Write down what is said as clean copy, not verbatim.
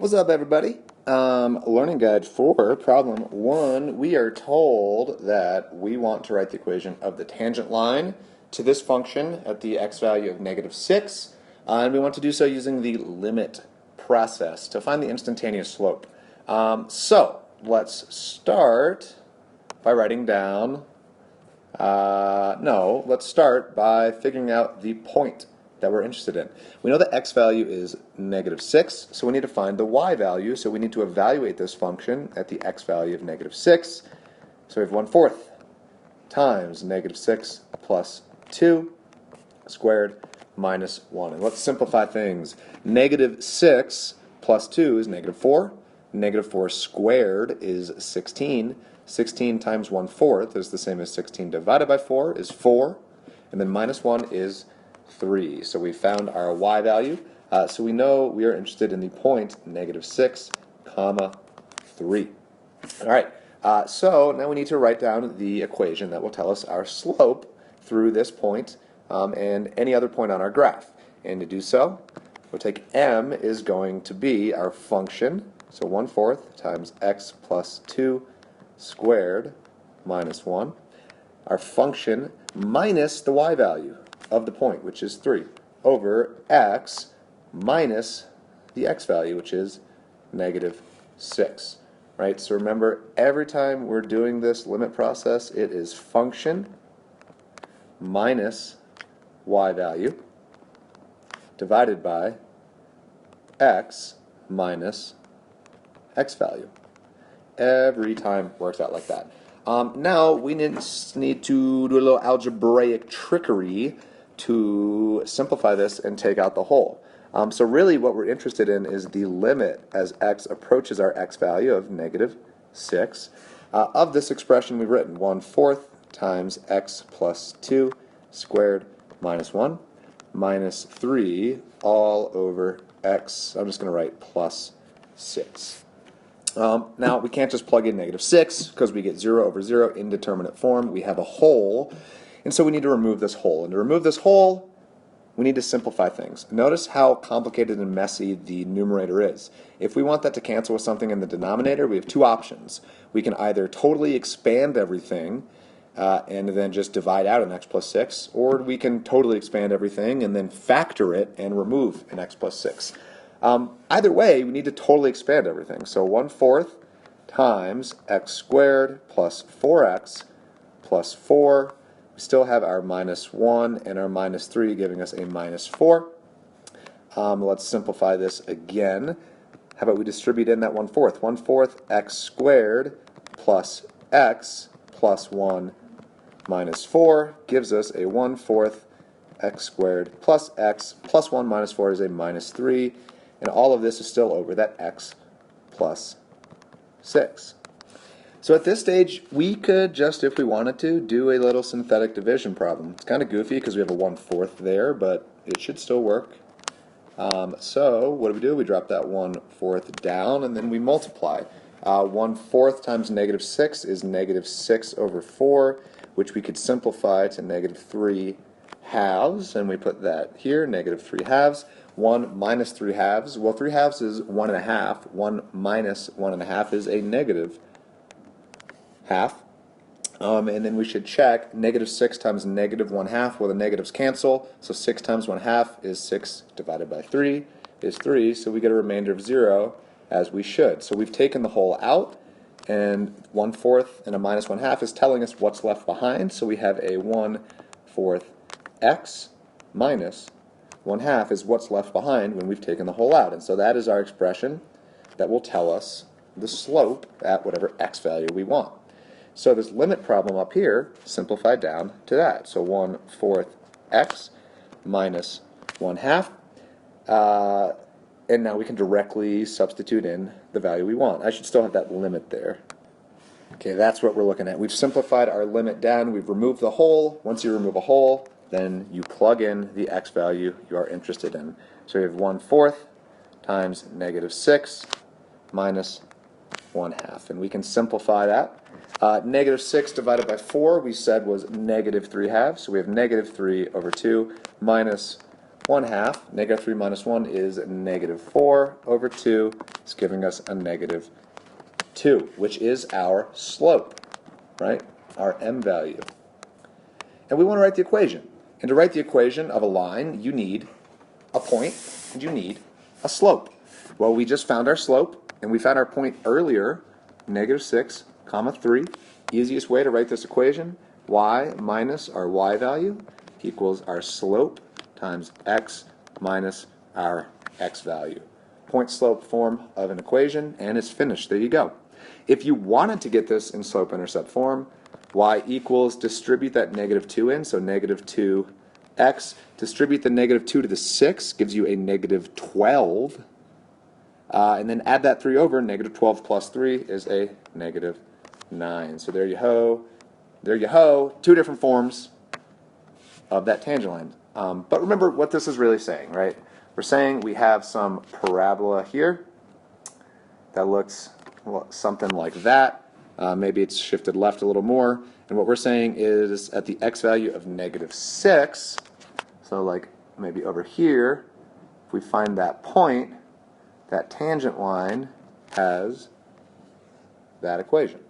What's up, everybody? Learning guide for problem 1. We are told that we want to write the equation of the tangent line to this function at the x value of -6, and we want to do so using the limit process to find the instantaneous slope. So let's start by writing down, let's start by figuring out the point that we're interested in. We know the x value is -6, so we need to find the y value, so we need to evaluate this function at the x value of -6. So we have 1/4 times -6 plus 2 squared minus 1. And let's simplify things. -6 plus 2 is -4. -4 squared is 16. 16 times 1/4 is the same as 16 divided by 4 is 4. And then minus 1 is 3. So we found our y value. So we know we are interested in the point -6, 3. All right. So now we need to write down the equation that will tell us our slope through this point and any other point on our graph. And to do so, we'll take m is going to be our function. So 1/4 times x plus 2 squared minus 1. Our function minus the y value of the point, which is 3, over x minus the x value, which is -6. Right? So remember, every time we're doing this limit process, it is function minus y value divided by x minus x value. Every time works out like that. Now we need to do a little algebraic trickery to simplify this and take out the whole. So really what we're interested in is the limit as x approaches our x value of -6 of this expression we've written, 1/4 times x plus 2 squared minus 1 minus 3 all over x. I'm just going to write plus 6. Now we can't just plug in -6 because we get 0 over 0, indeterminate form. We have a hole, and so we need to remove this hole. And to remove this hole, we need to simplify things. Notice how complicated and messy the numerator is. If we want that to cancel with something in the denominator, we have two options. We can either totally expand everything and then just divide out an x plus 6, or we can totally expand everything and then factor it and remove an x plus 6. Either way, we need to totally expand everything. So 1/4 times x squared plus 4x plus 4. We still have our -1 and our -3 giving us a -4. Let's simplify this again. How about we distribute in that 1/4? 1/4 x squared plus x plus 1 minus 4 gives us a 1/4 x squared plus x plus 1 minus 4 is a -3. And all of this is still over that x plus 6. So at this stage, we could just, if we wanted to, do a little synthetic division problem. It's kind of goofy because we have a 1/4 there, but it should still work. So what do? We drop that 1/4 down, and then we multiply. 1/4 times -6 is -6 over 4, which we could simplify to -3 halves, and we put that here, -3 halves. 1 minus 3 halves. Well, 3 halves is 1.5. 1 minus 1.5 is a -1/2. And then we should check -6 times -1/2. Well, the negatives cancel. So 6 times 1/2 is 6 divided by 3 is 3. So we get a remainder of 0 as we should. So we've taken the whole out, and 1/4 and a -1/2 is telling us what's left behind. So we have a 1/4 x minus 1/2 is what's left behind when we've taken the whole out. And so that is our expression that will tell us the slope at whatever x value we want. So this limit problem up here simplified down to that. So 1/4 x minus 1/2. And now we can directly substitute in the value we want. I should still have that limit there. Okay, that's what we're looking at. We've simplified our limit down. We've removed the hole. Once you remove a hole, then you plug in the x value you are interested in. So we have 1/4 times -6 minus 1/2. And we can simplify that. -6 divided by 4 we said was -3 halves. So we have -3 over 2 minus 1/2. Negative 3 minus 1 is negative 4 over 2. It's giving us a negative 2, which is our slope, right? Our m value. And we want to write the equation. And to write the equation of a line, you need a point and you need a slope. Well, we just found our slope, and we found our point earlier, negative 6, comma 3. Easiest way to write this equation, y minus our y value equals our slope times x minus our x value. Point slope form of an equation, and it's finished. There you go. If you wanted to get this in slope intercept form, y equals, distribute that negative 2 in, so negative 2x, distribute the negative 2 to the 6, gives you a negative 12, and then add that 3 over, negative 12 plus 3 is a negative 9. So there you ho, two different forms of that tangent line. But remember what this is really saying, right? We're saying we have some parabola here that looks something like that. Maybe it's shifted left a little more. And what we're saying is at the x value of negative 6, so like maybe over here, if we find that point, that tangent line has that equation.